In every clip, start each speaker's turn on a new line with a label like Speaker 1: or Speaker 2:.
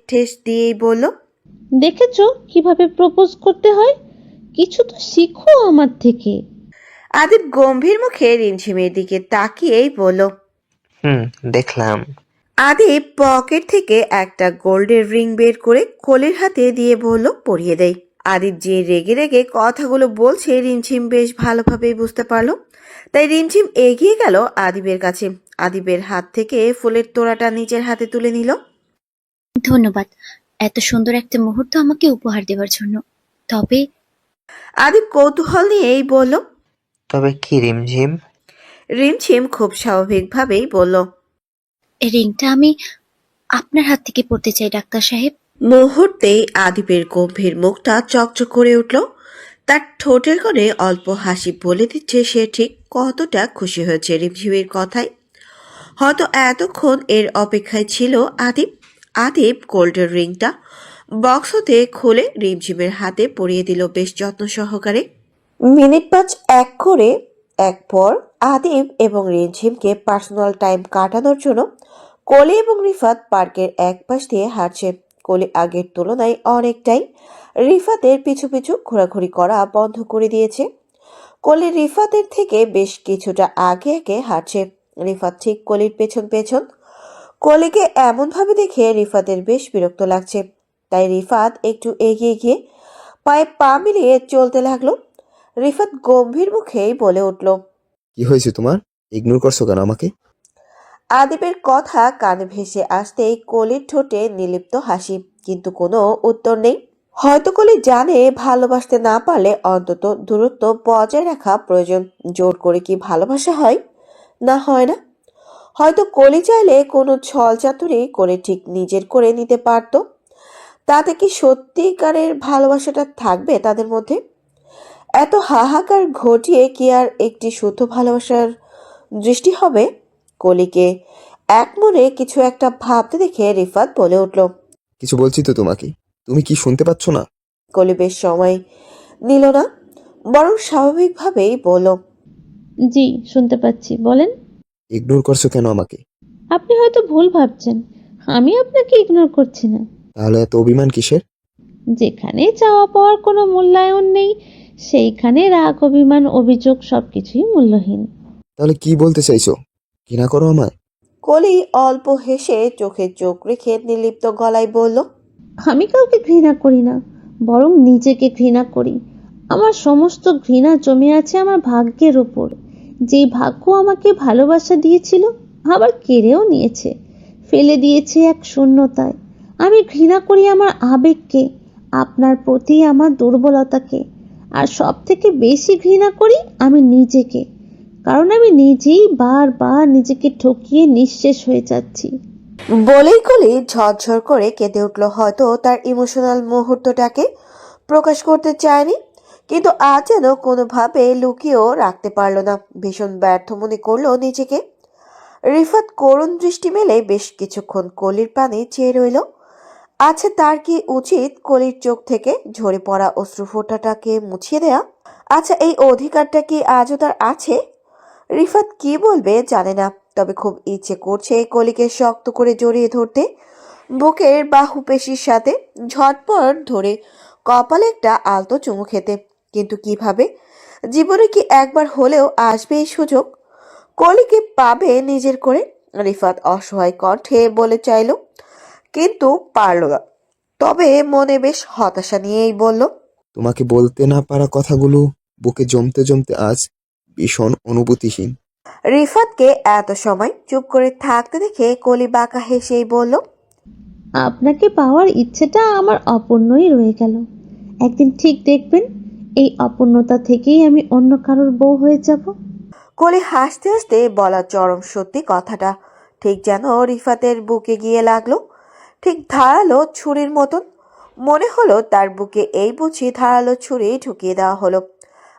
Speaker 1: ঠেস দিয়েই বলল,
Speaker 2: দেখেছো কিভাবে প্রপোজ করতে হয়? কিছু তো শিখো আমার থেকে।
Speaker 1: আদিব গম্ভীর মুখে রিমঝিমের দিকে তাকিয়েই বলল।
Speaker 3: দেখলাম।
Speaker 1: আদিব পকেট থেকে একটা গোল্ডের রিং বের করে কোলের হাতে দিয়ে বলল, পরিয়ে দেয়। আদিব যে রেগে রেগে কথাগুলো বলছে রিমঝিম বেশ ভালোভাবেই বুঝতে পারলো। তাই রিমঝিম এগিয়ে গেল আদিবের কাছে। আদিবের হাত থেকে ফুলের তোড়াটা নিজের হাতে তুলে নিল।
Speaker 4: ধন্যবাদ এত সুন্দর একটা মুহূর্ত আমাকে উপহার দেওয়ার জন্য। তবে
Speaker 1: আদিব কৌতূহল নিয়েই বলল।
Speaker 3: তবে কি রিমঝিম?
Speaker 1: রিমঝিম খুব স্বাভাবিকভাবেই বলল,
Speaker 4: রিংটা আমি আপনার হাত থেকে পড়তে চাই ডাক্তার সাহেব।
Speaker 1: মুহূর্তেই আদিবের গম্ভীর মুখটা চকচক করে উঠল। তার ঠোঁটের কোণে অল্প হাসি বলে দিচ্ছে সে ঠিক কতটা খুশি হয়েছে রিমঝিমের কথায়। হয়তো এতক্ষণ এর অপেক্ষায় ছিল আদিব। আদিব গোল্ডের রিংটা বক্স হতে খুলে রিমঝিমের হাতে পরিয়ে দিল বেশ যত্ন সহকারে। মিনিট 5 এক করে এক পর আদিব এবং রিমঝিমকে পার্সোনাল টাইম কাটানোর জন্য কলি এবং রিফাত পার্কের এক পাশ দিয়ে হাঁটছে। কলি আগের তুলনায় অনেকটাই রিফাতের পিছু পিছু ঘোরাঘুরি করা বন্ধ করে দিয়েছে। কলি রিফাতের থেকে বেশ কিছুটা আগে আগে হাঁটছে। রিফাত ঠিক কলির পেছন পেছন। কলিকে এমনভাবে দেখে রিফাতের বেশ বিরক্ত লাগছে। তাই রিফাত একটু এগিয়ে গিয়ে পায়ে পা মিলিয়ে চলতে লাগলো। রিফাত গম্ভীর মুখেই বলে উঠল,
Speaker 5: কি হয়েছে তোমার? ইগনোর করছো কেন আমাকে?
Speaker 1: আদিবের কথা কানে ভেসে আসতেই কলির ঠোঁটে নির্লিপ্ত হাসি, কিন্তু কোনো উত্তর নেই। হয়তো কলি জানে ভালোবাসতে না পারলে অন্তত দূরত্ব বজায় রাখা প্রয়োজন। জোর করে কি ভালোবাসা হয়? না, হয় না। হয়তো কলি চাইলে কোনো ছল চাতুরি করে ঠিক নিজের করে নিতে পারত। তাতে কি সত্যিকারের ভালোবাসাটা থাকবে তাদের মধ্যে? এত হাহাকার ঘটিয়ে কি আর একটি শুদ্ধ ভালোবাসার দৃষ্টি হবে? কলিকে এক মনে কিছু একটা ভাবতে দেখে রিফাত বলে উঠল।
Speaker 5: কিছু বলছি তো তোমাকে, তুমি কি শুনতে পাচ্ছ না?
Speaker 1: কলি বেশ সময় নিল না, বরং স্বাভাবিকভাবেই বলল,
Speaker 2: জি, শুনতে পাচ্ছি, বলেন।
Speaker 5: ইগনোর করছো কেন আমাকে?
Speaker 2: আপনি হয়তো ভুল ভাবছেন, আমি আপনাকে ইগনোর করছি না।
Speaker 5: তাহলে এত অভিমান কিসের?
Speaker 2: যেখানে চাওয়া পাওয়ার কোনো মূল্যায়ন নেই, সেইখানে রাগ, অভিমান, অভিযোগ সবকিছুই মূল্যহীন।
Speaker 5: তাহলে কি বলতে চাইছো? ঘৃণা করো আমায়?
Speaker 1: কলি অল্প হেসে চোখে চোখ রেখে নির্লিপ্ত গলায় বলল,
Speaker 2: আমি কাউকে ঘৃণা করি না, বরং নিজেকে ঘৃণা করি। আমার সমস্ত ঘৃণা জমে আছে আমার ভাগ্যের উপর, যে ভাগ্য আমাকে ভালোবাসা দিয়েছিল আবার কেড়েও নিয়েছে, ফেলে দিয়েছে এক শূন্যতায়। আমি ঘৃণা করি আমার আবেগকে, আপনার প্রতি আমার দুর্বলতাকে, আর সব থেকে বেশি ঘৃণা করি আমি নিজেকে, কারণ আমি নিজেই বারবার নিজেকে ঠকিয়ে নিঃশেষ হয়ে যাচ্ছি।
Speaker 1: বলেই কলি ঝরঝর করে কেঁদে উঠল। হয়তো তার ইমোশনাল মুহূর্তটাকে প্রকাশ করতে চায়নি, কিন্তু আজ যেন কোনোভাবে লুকিয়েও রাখতে পারল না। ভীষণ ব্যর্থ মনে করলো নিজেকে। রিফাত করুণ দৃষ্টি মেলে বেশ কিছুক্ষণ কলির পানে চেয়ে রইল। আচ্ছা, তার কি উচিত কলির চোখ থেকে ঝরে পড়া অশ্রুফোঁটাটাকে মুছিয়ে দেয়া? আচ্ছা, এই অধিকারটা কি আজও তার আছে? রিফাত কি বলবে জানে না, তবে খুব ইচ্ছে করছে কলিকে শক্ত করে জড়িয়ে ধরতে, বুকের বাহু পেশির সাথে ঝটপট ধরে কপালে একটা আলতো চুমু খেতে। কিন্তু কিভাবে? জীবনে কি একবার হলেও আসবে এই সুযোগ? কলিকে পাবে নিজের করে? রিফাত অসহায় কণ্ঠে বলে চাইল, কিন্তু পারল না। তবে মনে বেশ হতাশা নিয়েই বলল,
Speaker 5: তোমাকে বলতে না পারা কথাগুলো বুকে জমতে জমতে আজ ভীষণ অনুভূতিহীন।
Speaker 1: রিফাতকে এত সময় চুপ করে থাকতে দেখে কলি বাঁকা হেসেই বলল,
Speaker 2: আপনাকে পাওয়ার ইচ্ছেটা আমার অপূর্ণই রয়ে গেল। একদিন ঠিক দেখবেন, এই অপূর্ণতা থেকেই আমি অন্য কারোর বউ হয়ে যাব।
Speaker 1: কলি হাসতে হাসতে বলা চরম সত্যি কথাটা ঠিক যেন রিফাতের বুকে গিয়ে লাগলো, ঠিক ধারালো ছুরির মতন। মনে হলো তার বুকে এই বুঝি ধারালো ছুরি ঢুকিয়ে দেওয়া হলো।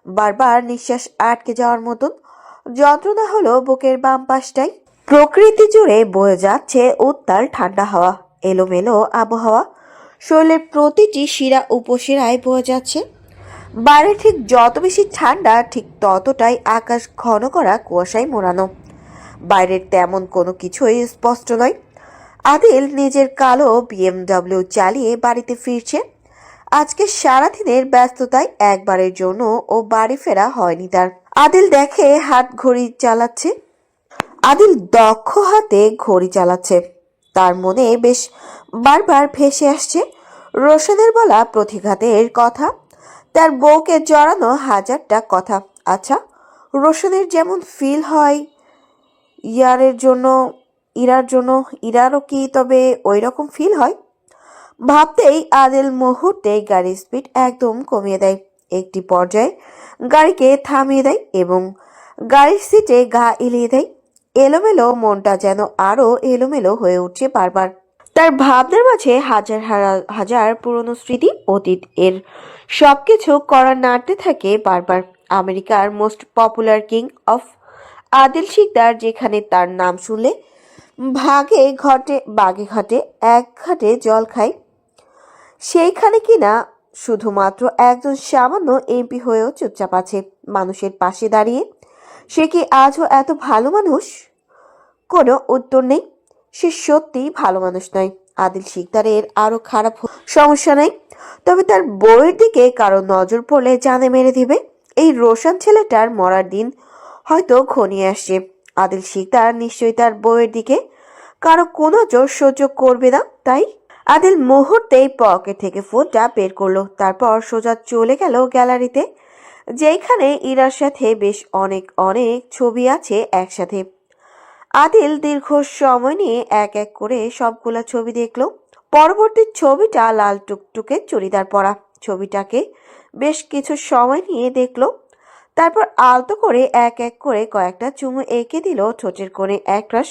Speaker 1: বারবার নিঃশ্বাস আটকে যাওয়ার মতন যন্ত্রণা হলো বুকের বাম পাশটাই। প্রকৃতি জুড়ে বয়ে যাচ্ছে উত্তাল ঠান্ডা হাওয়া, এলোমেলো আবহাওয়া। শরীরের প্রতিটি শিরা উপশিরায় বয়ে যাচ্ছে। বাইরে ঠিক যত বেশি ঠান্ডা, ঠিক ততটাই আকাশ ঘন করা কুয়াশায় মোড়ানো। বাইরের তেমন কোনো কিছুই স্পষ্ট নয়। আদিল নিজের কালো বিএমডব্লিউ চালিয়ে বাড়িতে ফিরছে। আজকে সারাদিনের ব্যস্ততায় একবারের জন্য ও বাড়ি ফেরা হয়নি তার। আদিল দেখে হাত ঘড়ি চালাচ্ছে। আদিল দক্ষ হাতে ঘড়ি চালাচ্ছে। তার মনে বেশ বারবার ভেসে আসছে রোশনের বলা প্রতিঘাতের কথা, তার বউকে জড়ানো হাজারটা কথা। আচ্ছা, রোশনের যেমন ফিল হয় ইরার জন্য ইরারও কি তবে ওই রকম ফিল হয়? ভাবতেই আদিল মুহূর্তে গাড়ির স্পিড একদম কমিয়ে দেয়। একটি পর্যায়ে গাড়িকে থামিয়ে দেয় এবং গাড়ির সিটে গা এলিয়ে দেয়। এলোমেলো মনটা যেন আরো এলোমেলো হয়ে উঠছে বারবার। তার ভাবনার মাঝে হাজার হাজার পুরনো স্মৃতি, অতীত এর সবকিছু করার নাড়তে থাকে বারবার। আমেরিকার most popular king of Adil Sikdar, যেখানে তার নাম শুনলে বাগে ঘাটে এক ঘাটে জল খায়, সেইখানে কিনা শুধুমাত্র একজন সামান্য এমপি হয়েও চুপচাপ আছে মানুষের পাশে দাঁড়িয়ে। সে কি আজও এত ভালো মানুষ? কোনো উত্তর নেই। সে সত্যিই ভালো মানুষ নয়। আদিল শিকদারের আরো খারাপ সমস্যা নেই, তবে তার বউয়ের দিকে কারো নজর পড়লে জানে মেরে দিবে। এই রোশন ছেলেটার মরার দিন হয়তো ঘনিয়ে আসছে। আদিল শিকদার নিশ্চয়ই তার বউয়ের দিকে কারো কোনো জোর সহ্য করবে না। তাই আদিল মুহূর্তেই পকেট থেকে ফোনটা বের করলো। তারপর সোজা চলে গেল গ্যালারিতে, যেখানে ইরার সাথে বেশ অনেক অনেক ছবি আছে একসাথে। আদিল দীর্ঘ সময় নিয়ে এক এক করে সবগুলা ছবি দেখলো। পরবর্তী ছবিটা লাল টুকটুকে চুড়িদার পরা। ছবিটাকে বেশ কিছু সময় নিয়ে দেখলো। তারপর আলতো করে এক এক করে কয়েকটা চুমু এঁকে দিল ঠোঁটের কোণে। একরাশ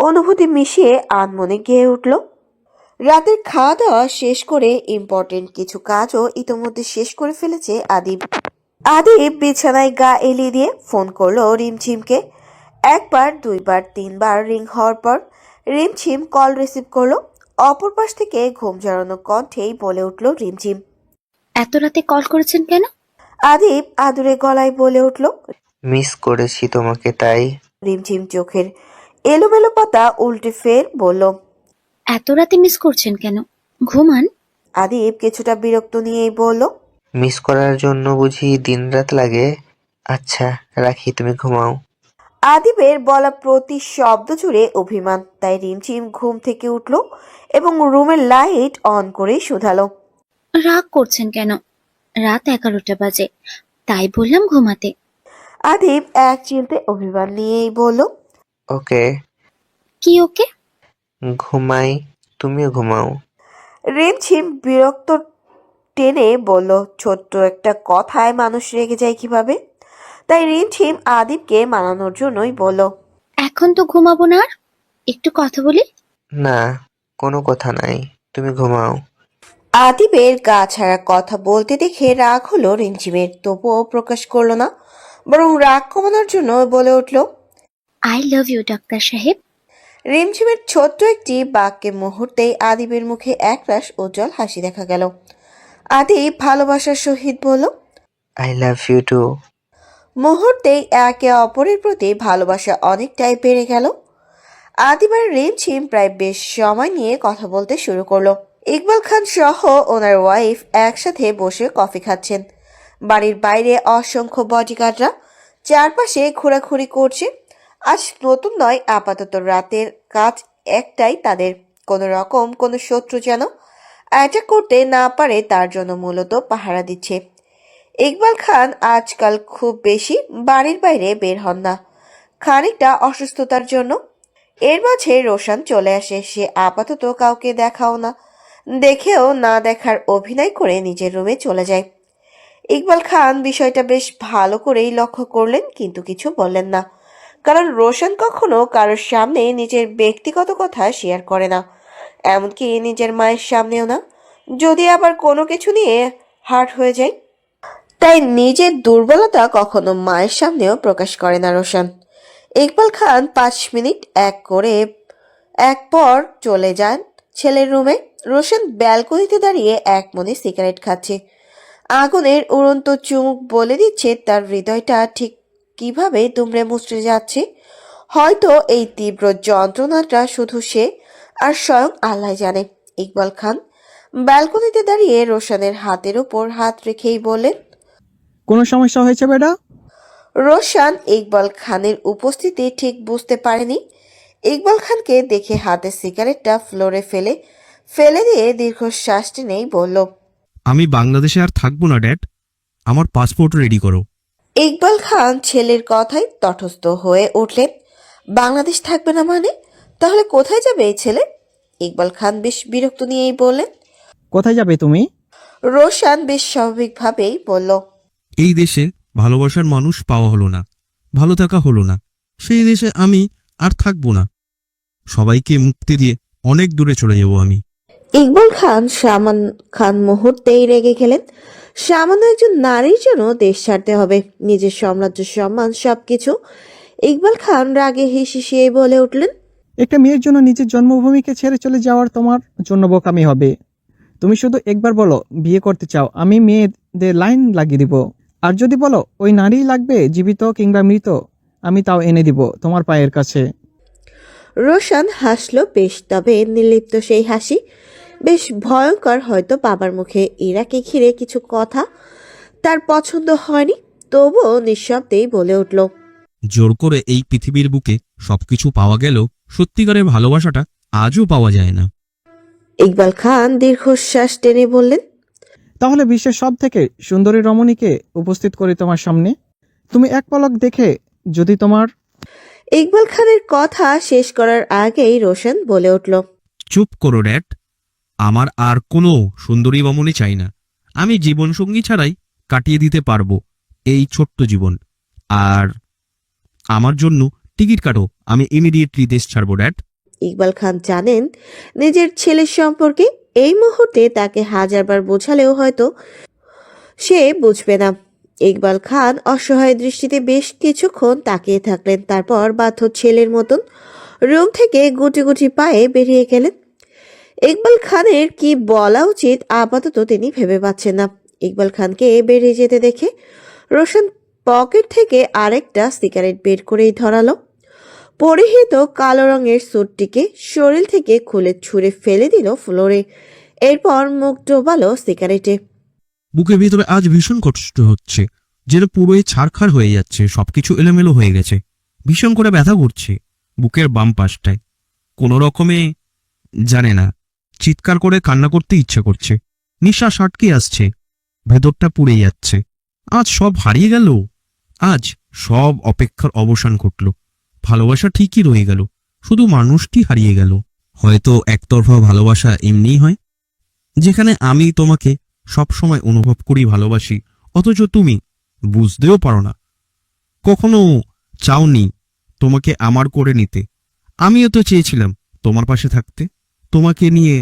Speaker 1: অনুভূতি মিশিয়ে আনমনে গেয়ে উঠল। রাতের খাওয়া দাওয়া শেষ করে ইম্পর্টেন্ট কিছু কাজও ইতোমধ্যে শেষ করে ফেলেছে আদিব। আদিব বিছানায় গা এলিয়ে দিয়ে ফোন করলো রিমঝিমকে। একবার, দুইবার, তিনবার রিং হওয়ার পর রিমঝিম কল রিসিভ করলো। অপর পাশ থেকে ঘুম জড়ানো কণ্ঠেই বলে উঠল রিমঝিম।
Speaker 4: এত রাতে কল করেছেন কেন?
Speaker 1: আদিব আদুরে গলায় বলে উঠল।
Speaker 3: মিস করেছি তোমাকে তাই।
Speaker 1: রিমঝিম চোখের এলোমেলো পাতা উল্টে ফের বলল।
Speaker 4: এত রাতে মিস করছেন কেন? ঘুমান।
Speaker 1: আদিব কিছুটা বিরক্ত নিয়েই বলল।
Speaker 3: মিস করার জন্য বুঝি দিনরাত লাগে? আচ্ছা রাখি, তুমি ঘুমাও।
Speaker 1: আদিবের বলা প্রতি শব্দ জুড়ে অভিমান, তাই রিমঝিম ঘুম থেকে উঠল এবং রুমের লাইট অন করে শুধালো।
Speaker 4: রাগ করছেন কেন? রাত 11টা বাজে, তাই বললাম ঘুমাতে।
Speaker 1: আদিব এক চিলতে অভিমান নিয়েই বলল।
Speaker 3: ওকে,
Speaker 4: কি ওকে?
Speaker 3: ঘুমাই, তুমিও ঘুমাও।
Speaker 1: রিমঝিম বিরক্ত টেনে বলল। ছোট্ট একটা কথায় মানুষ রেগে যায় কিভাবে? তাই রিমঝিম আদিবকে মানানোর জন্যই বলল।
Speaker 4: এখন তো ঘুমাবো না, আর একটু কথা বলি।
Speaker 3: না, কোনো কথা নাই, তুমি ঘুমাও।
Speaker 1: আদিবের গা ছাড়া কথা বলতে দেখে রাগ হলো রিমঝিমের, তবুও প্রকাশ করলো না, বরং রাগ কমানোর জন্য বলে উঠল।
Speaker 4: আই লাভ ইউ ডাক্তার সাহেব।
Speaker 1: রিমঝিমের ছোট্ট একটি বাক্যে মুহূর্তেই আদিবের মুখে একরাশ উজ্জ্বল হাসি দেখা গেল। আদিব ভালোবাসার সহিত বলল।
Speaker 3: I love you too.
Speaker 1: মুহূর্তেই একে অপরের প্রতি ভালোবাসা অনেকটাই বেড়ে গেল। আদিব আর রিমঝিম প্রায় বেশ সময় নিয়ে কথা বলতে শুরু করলো। ইকবাল খান সহ ওনার ওয়াইফ একসাথে বসে কফি খাচ্ছেন। বাড়ির বাইরে অসংখ্য বডিগার্ডরা চারপাশে ঘোরাঘুরি করছে। আজ নতুন নয়, আপাতত রাতের কাজ একটাই তাদের, কোনো রকম কোনো শত্রু যেন অ্যাটাক করতে না পারে তার জন্য মূলত পাহারা দিচ্ছে। ইকবাল খান আজকাল খুব বেশি বাড়ির বাইরে বের হন না, খানিকটা অসুস্থতার জন্য। এর মাঝে রোশন চলে আসে। সে আপাতত কাউকে দেখেও না দেখার অভিনয় করে নিজের রুমে চলে যায়। ইকবাল খান বিষয়টা বেশ ভালো করেই লক্ষ্য করলেন, কিন্তু কিছু বললেন না, কারণ রোশন কখনো কারোর সামনে নিজের ব্যক্তিগত কথা শেয়ার করে না, এমনকি নিজের মায়ের সামনেও না, যদি আবার কোনো কিছু নিয়ে হার্ট হয়ে যায়। তাই নিজের দুর্বলতা কখনো মায়ের সামনেও প্রকাশ করে না রোশন। ইকবাল খান 5 মিনিট এক পর চলে যান ছেলের রুমে। রোশন ব্যালকনিতে দাঁড়িয়ে এক মনে সিগারেট খাচ্ছে। আগুনের উড়ন্ত চুমুক বলে দিচ্ছে তার হৃদয়টা ঠিক কিভাবে দুমড়ে মুচড়ে যাচ্ছে। হয়তো এই তীব্র যন্ত্রণাটা শুধু সে আর স্বয়ং আল্লাহ জানে। ইকবাল খান ব্যালকনিতে দাঁড়িয়ে রোশানের হাতের উপর হাত রেখেই বললেন,
Speaker 6: কোনো সমস্যা হয়েছে বেটা?
Speaker 1: রোশান ইকবাল খানের উপস্থিতি ঠিক বুঝতে পারেনি। ইকবাল খানকে দেখে হাতের সিগারেটটা ফ্লোরে ফেলে দিয়ে দীর্ঘশ্বাস টেনেই বলল,
Speaker 7: আমি বাংলাদেশে আর থাকবো না ড্যাড, আমার পাসপোর্ট রেডি করো।
Speaker 1: ইকবাল খান ছেলের কথায় তটস্থ হয়ে উঠলেন। বাংলাদেশ থাকবে না মানে? তাহলে কোথায় যাবে এই ছেলে? ইকবাল খান বেশ বিরক্ত নিয়েই বললেন।
Speaker 6: কোথায় যাবে তুমি?
Speaker 1: রোশান বেশ স্বাভাবিকভাবেই বলল,
Speaker 7: এই দেশে ভালোবাসার মানুষ পাওয়া হলো না, ভালো থাকা হলো না, সেই দেশে আমি আর থাকবো না। সবাইকে মুক্তি দিয়ে অনেক দূরে চলে যাব আমি।
Speaker 1: ইকবাল খান মুহূর্তেই রেগে গেলেন। সামান্য একজন নারীর জন্য দেশ ছাড়তে হবে, নিজের সাম্রাজ্য, সম্মান, সবকিছু। ইকবাল খান রাগে হিসিয়ে বলে উঠলেন,
Speaker 6: একটা মেয়ের জন্য নিজের জন্মভূমিকে ছেড়ে চলে যাওয়ার তোমার জন্য বোকামি হবে। তুমি শুধু একবার বলো বিয়ে করতে চাও, আমি মেয়েদের লাইন লাগিয়ে দিব। আর যদি বলো ওই নারী লাগবে, জীবিত কিংবা মৃত, আমি তাও এনে দিব তোমার পায়ের কাছে।
Speaker 1: রোশান হাসলো বেশ, তবে নির্লিপ্ত সেই হাসি বেশ ভয়ঙ্কর। হয়তো বাবার মুখে ইরাকে ঘিরে কিছু কথা তার পছন্দ হয়নি, তবুও নিঃশব্দেই বলে উঠল,
Speaker 7: জোর করে এই পৃথিবীর বুকে সবকিছু পাওয়া গেলেও সত্যিকারের ভালোবাসাটা আজও পাওয়া যায় না।
Speaker 1: ইকবাল খান দীর্ঘশ্বাস টেনে বললেন,
Speaker 6: তাহলে বিশ্বের সব থেকে সুন্দরী রমণীকে উপস্থিত করি তোমার সামনে। তুমি এক পলক দেখে যদি তোমার।
Speaker 1: ইকবাল খানের কথা শেষ করার আগেই রোশন বলে উঠল,
Speaker 7: চুপ করো ড্যাড, আমার আর কোনো সুন্দরী রমণী চাই না। আমি জীবনসঙ্গী ছাড়াই কাটিয়ে দিতে পারবো এই ছোট্ট জীবন। আর আমার জন্য টিকিট কাটো, আমি ইমিডিয়েটলি দেশ ছাড়বো ড্যাড।
Speaker 1: ইকবাল খান জানেন নিজের ছেলের সম্পর্কে। এই মুহূর্তে তাকে হাজারবার বোঝালেও হয়তো সে বুঝবে না। ইকবাল খান অসহায় দৃষ্টিতে বেশ কিছুক্ষণ তাকিয়ে থাকলেন, তারপর বাধ্য ছেলের মতন রুম থেকে গুটি গুটি পায়ে বেরিয়ে গেলেন। ইকবাল খানের কি বলা উচিত আপাতত তিনি ভেবে পাচ্ছেন না। ইকবাল খানকে বেরিয়ে যেতে দেখে রোশন পকেট থেকে আরেকটা সিগারেট বের করেই ধরালো। পরিহিত কালো রঙের স্যুটটিকে শরীর থেকে খুলে ছুঁড়ে ফেলে দিল ফ্লোরে। এরপর মুখ ডোবালো সিগারেটে।
Speaker 7: বুকের ভিতরে আজ ভীষণ কষ্ট হচ্ছে, যেন পুরোই ছারখার হয়ে যাচ্ছে, সবকিছু এলোমেলো হয়ে গেছে, ভীষণ করে ব্যথা করছে বুকের বাম পাশটায়। কোনো রকমে জানে না, চিৎকার করে কান্না করতে ইচ্ছা করছে, নিঃশ্বাস আটকে আসছে, ভেতরটা পুড়ে যাচ্ছে। আজ সব হারিয়ে গেল, আজ সব অপেক্ষার অবসান ঘটল। ভালোবাসা ঠিকই রয়ে গেল, শুধু মানুষটি হারিয়ে গেল। হয়তো একতরফা ভালোবাসা এমনিই হয়, যেখানে আমি তোমাকে সবসময় অনুভব করি ভালোবাসি, অথচ তুমি বুঝতেও পারো না, কখনো চাওনি তোমাকে আমার করে নিতে। আমিও তো চেয়েছিলাম তোমার পাশে থাকতে, তোমাকে নিয়ে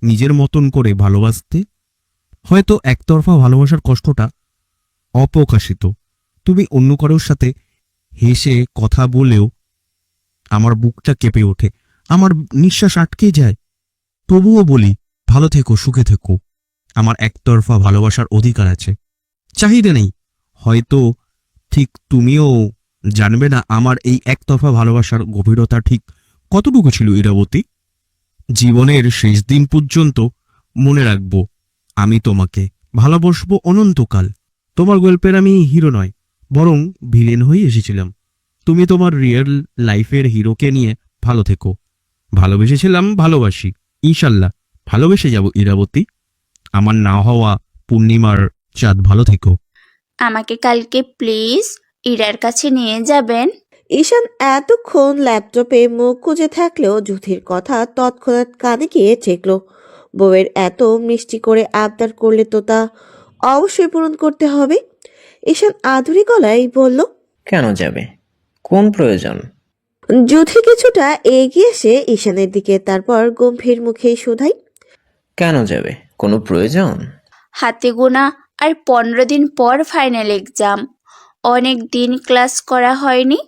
Speaker 7: নিজের মতন করে ভালোবাসতে। হয়তো একতরফা ভালোবাসার কষ্টটা অপ্রকাশিত, তুমি অন্য কারোর সাথে হেসে কথা বলেও আমার বুকটা কেঁপে ওঠে, আমার নিঃশ্বাস আটকে যায়। তবুও বলি ভালো থেকো, সুখে থেকো। আমার একতরফা ভালোবাসার অধিকার আছে, চাহিদা নেই। হয়তো ঠিক তুমিও জানবে না আমার এই একতরফা ভালোবাসার গভীরতা ঠিক কতটুকু ছিল ইরাবতী। জীবনের শেষ দিন পর্যন্ত মনে রাখবো, আমি তোমাকে ভালোবাসবো অনন্তকাল। তোমার গল্পের আমি হিরো নয়, বরং ভিলেন হয়ে এসেছিলাম। তুমি তোমার রিয়েল লাইফের হিরোকে নিয়ে ভালো থেকো। ভালোবেসেছিলাম, ভালোবাসি, ইনশাল্লাহ ভালোবেসে যাব ইরাবতী। আমার না হওয়া পূর্ণিমার চাঁদ, ভালো থেকো।
Speaker 4: আমাকে কালকে প্লিজ ইরার কাছে নিয়ে যাবেন।
Speaker 1: ঈশান এতক্ষণ ল্যাপটপে মুখ গুজে থাকলেও যুথির কথা তৎক্ষণাৎ কানে গিয়ে ঠেকল। বউয়ের এত মিষ্টি করে আবদার করলে তো তা অবশ্যই পূরণ করতে হবে। ঈশান আধুরি গলায় বলল,
Speaker 8: কেন যাবে? কোন প্রয়োজন?
Speaker 1: যুথি কিছুটা এগিয়ে এসে ঈশানের দিকে, তারপর গম্ভীর মুখেই শুধাই,
Speaker 8: কেন যাবে? কোনো প্রয়োজন?
Speaker 4: হাতে গোনা আর 15 দিন পর ফাইনাল এক্সাম। অনেক দিন ক্লাস করা হয়নি,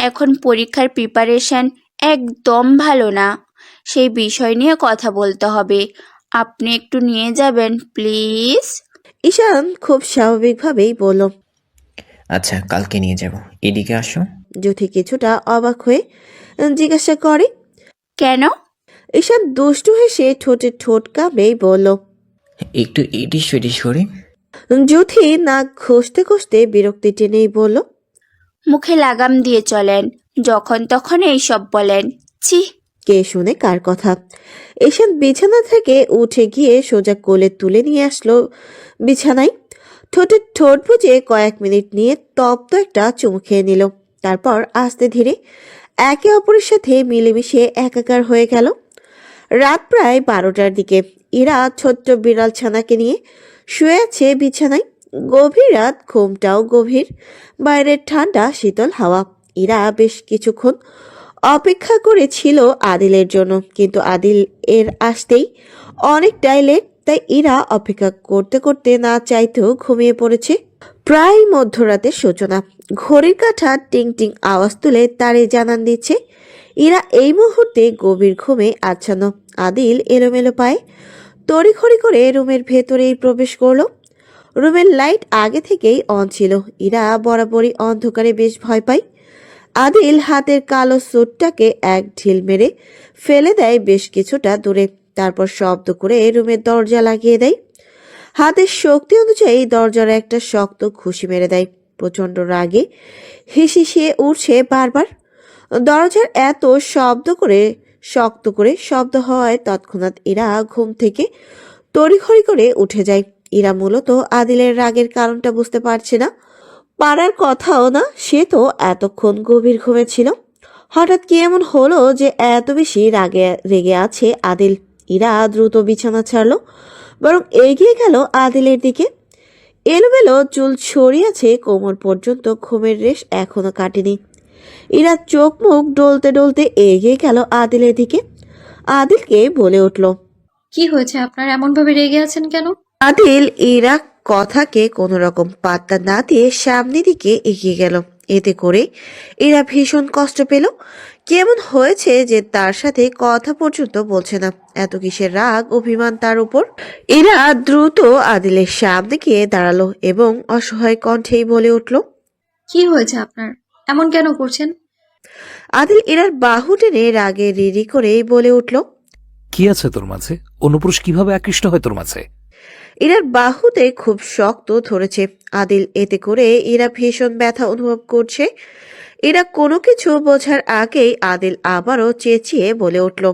Speaker 4: এখন পরীক্ষার প্রিপারেশন একদম ভালো না, সেই বিষয় নিয়ে কথা বলতে হবে। আপনি একটু নিয়ে যাবেন প্লিজ।
Speaker 1: ঈশান খুব স্বাভাবিকভাবেই বলল,
Speaker 8: আচ্ছা, কালকে নিয়ে যাব। এদিকে আসো।
Speaker 1: জ্যোতি কিছুটা অবাক হয়ে জিজ্ঞাসা করে।
Speaker 4: কেন?
Speaker 1: ঈশান দুষ্টু হেসে ঠোঁটে ঠোঁট কামড়েই বলল।
Speaker 8: একটু ইটিস ফিটিস করি।
Speaker 1: জ্যোতি নাক ঘষতে ঘষতে বিরক্তি টেনেই বলল।
Speaker 4: মুখে লাগাম দিয়ে চলেন, যখন তখন এইসব বলেন। ছি।
Speaker 1: কে শুনে কার কথা। ঈশান বিছানা থেকে উঠে গিয়ে সোজা কোলে তুলে নিয়ে আসলো বিছানায়। ঠোঁটে ঠোঁট বুঝে কয়েক মিনিট নিয়ে তপ্ত একটা চুমু খেয়ে নিল। তারপর আস্তে ধীরে একে অপরের সাথে মিলেমিশে একাকার হয়ে গেল। রাত প্রায় 12টার দিকে। ইরা ছোট্ট বিড়াল ছানাকে নিয়ে শুয়ে আছে বিছানায়। গভীর রাত, ঘুমটাও গভীর। বাইরের ঠান্ডা শীতল হাওয়া। ইরা বেশ কিছুক্ষণ অপেক্ষা করেছিল আদিলের জন্য, কিন্তু আদিল এর আসতেই অনেকটাই লেট। তাই ইরা অপেক্ষা করতে করতে না চাইতেও ঘুমিয়ে পড়েছে। প্রায় মধ্যরাতের সূচনা। ঘড়ির কাঁটা টিং টিং আওয়াজ তুলে তারে জানান দিচ্ছে ইরা এই মুহূর্তে গভীর ঘুমে আচ্ছন্ন। আদিল এলোমেলো পায়ে তড়িঘড়ি করে রুমের ভেতরেই প্রবেশ করলো। রুমের লাইট আগে থেকেই অন ছিল। ইরা বরাবরই অন্ধকারে বেশ ভয় পায়। আদিল হাতের কালো স্যুটটাকে এক ঢিল মেরে ফেলে দেয় বেশ কিছুটা দূরে। তারপর শব্দ করে রুমের দরজা লাগিয়ে দেয়। হাতের শক্তি অনুযায়ী দরজার একটা শক্ত ঘুষি মেরে দেয়। প্রচন্ড রাগে হিসিয়ে উঠছে বারবার। দরজার এত শক্ত করে শব্দ হওয়ায় তৎক্ষণাৎ ইরা ঘুম থেকে তড়িঘড়ি করে উঠে যায়। ইরা মূলত আদিলের রাগের কারণটা বুঝতে পারছে না, পারার কথাও না। সে তো এতক্ষণ গভীর ঘুমে ছিল। হঠাৎ কি এমন হলো যে এত বেশি রেগে আছে আদিল? ইরা দ্রুত বিছানা ছাড়লো, বরং এগিয়ে গেল আদিলের দিকে। এলোমেলো চুল ছড়িয়ে আছে কোমর পর্যন্ত, ঘুমের রেশ এখনো কাটেনি। ইরা চোখ মুখ ডলতে ডলতে এগিয়ে গেল আদিলের দিকে। আদিলকে বলে উঠল।
Speaker 9: কি হয়েছে আপনার, এমন ভাবে রেগে আছেন কেন?
Speaker 1: আদিল ইরা কথাকে কোনো রকম পাত্তা না দিয়ে সামনের দিকে এগিয়ে গেল। এতে করে ইরা ভীষণ কষ্ট পেল। কেমন হয়েছে যে তার সাথে কথা পর্যন্ত বলছে না? এত কিসের রাগ অভিমান তার উপর? ইরা দ্রুত আদিলের সামনে গিয়ে দাঁড়ালো এবং অসহায় কণ্ঠেই বলে উঠল।
Speaker 9: কি হয়েছে আপনার, এমন কেন করছেন?
Speaker 1: আদিল ইরার বাহু টেনে রাগে রিরি করেই বলে উঠল।
Speaker 10: কি আছে তোর মাঝে? অনুপুরুষ কিভাবে আকৃষ্ট হয় তোর মাঝে?
Speaker 1: ইরার বাহুতে খুব শক্ত ধরেছে আদিল। এতে করে ইরা ভীষণ ব্যথা অনুভব করছে। ইরা কোনো কিছু বোঝার আগেই আদিল আবারও চেঁচিয়ে বলে উঠল।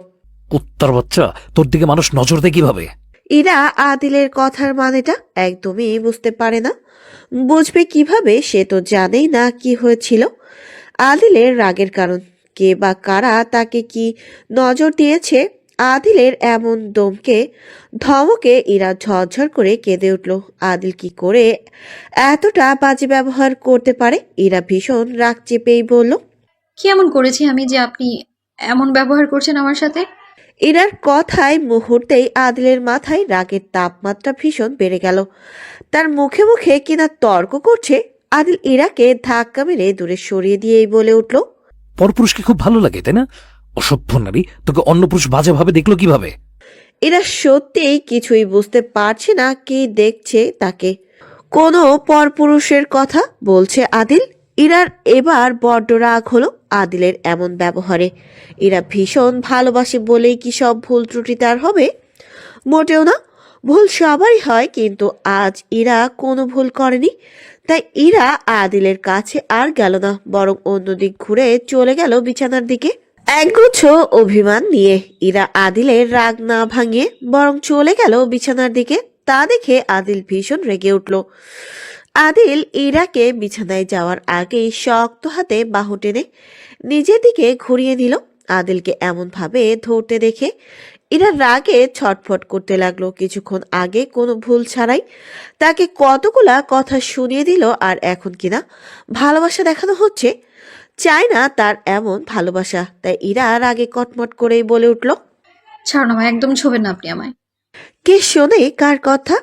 Speaker 10: কুত্তার বাচ্চা, তোর দিকে মানুষ নজর দেয় কিভাবে?
Speaker 1: ইরা আদিলের কথার মানেটা একদমই বুঝতে পারে না। বুঝবে কিভাবে? সে তো জানেই না কি হয়েছিল। আদিলের রাগের কারণ, কে বা কারা তাকে কি নজর দিয়েছে? আদিলের এমন ধমকে ইরা ঝরঝর করে কেঁদে উঠল। আদিল কি করে এতটা বাজে ব্যবহার করতে পারে? ইরা ভীষণ রাগ চেপেই বলল।
Speaker 9: কি এমন করেছি আমি যে আপনি এমন ব্যবহার করছেন আমার সাথে?
Speaker 1: ইরার কথায় মুহূর্তেই আদিলের মাথায় রাগের তাপমাত্রা ভীষণ বেড়ে গেল। তার মুখে মুখে কিনা তর্ক করছে। আদিল ইরাকে ধাক্কা মেরে দূরে সরিয়ে দিয়েই বলে উঠল।
Speaker 10: পরপুরুষকে খুব ভালো লাগে তাই না? অসভ্য নারী, তোকে অন্য পুরুষ বাজে ভাবে দেখলো কিভাবে?
Speaker 1: এরা সত্যিই কিছুই বুঝতে পারছে না কি দেখছে তাকে। কোনো পরপুরুষের কথা বলছে আদিল। ইরার এবার বড্ড রাগ হলো আদিলের এমন ব্যবহারে। ইরা ভীষণ ভালোবাসে বলেই কি সব ভুল ত্রুটি তার হবে? মোটেও না। ভুল সবারই হয়, কিন্তু আজ ইরা কোনো ভুল করেনি। তাই ইরা আদিলের কাছে আর গেল না, বরং অন্যদিক ঘুরে চলে গেল বিছানার দিকে। একগুচ্ছ অভিমান নিয়ে ইরা আদিলের রাগ না ভাঙিয়ে বরং চলে গেল বিছানার দিকে। তা দেখে আদিল ভীষণ রেগে উঠল। আদিল ইরাকে বিছানায় যাওয়ার আগেই শক্ত হাতে বাহু টেনে নিজের দিকে ঘুরিয়ে নিল। আদিলকে এমন ভাবে ধরতে দেখে ইরা রাগে ছটফট করতে লাগলো। কিছুক্ষণ আগে কোনো ভুল ছাড়াই তাকে কতগুলা কথা শুনিয়ে দিল, আর এখন কিনা ভালোবাসা দেখানো হচ্ছে। চায় না তার এমন ভালোবাসা। তাই ইরা রাগে কটমট করেই বলে উঠল।
Speaker 9: ছাড়ুন আমায়, একদম ছোবেন না আপনি আমায়।
Speaker 1: কে শোনে কার কথা?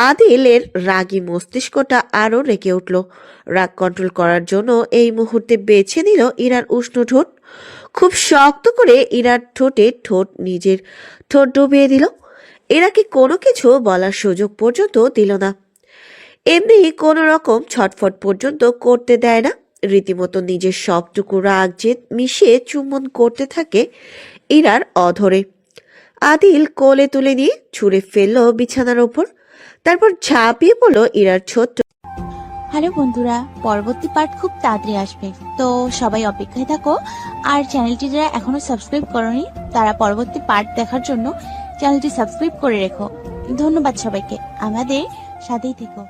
Speaker 1: আদিলের রাগী মস্তিষ্কটা আরো রেগে উঠল। রাগ কন্ট্রোল করার জন্য এই মুহূর্তে বেছে নিল ইরার উষ্ণ ঠোঁট। খুব শক্ত করে ইরার ঠোঁটে নিজের ঠোঁট ডুবিয়ে দিল। ইরাকে কোনো কিছু বলার সুযোগ পর্যন্ত দিল না। এমনি কোনো রকম ছটফট পর্যন্ত করতে দেয় না। রীতিমতো নিজের সবটুকু রাগ জেদ মিশিয়ে চুম্বন করতে থাকে ইরার অধরে। আদিল কোলে তুলে নিয়ে ছুঁড়ে ফেললো বিছানার ওপর, তারপর ঝাঁপিয়ে পড়লো ইরার ছোট্ট।
Speaker 11: হ্যালো বন্ধুরা, পরবর্তী পার্ট খুব তাড়াতাড়ি আসবে, তো সবাই অপেক্ষায় থাকো। আর চ্যানেলটি যারা এখনো সাবস্ক্রাইব করনি তারা পরবর্তী পার্ট দেখার জন্য চ্যানেলটি সাবস্ক্রাইব করে রেখো। ধন্যবাদ সবাইকে, আমাদের সাথেই থেকো।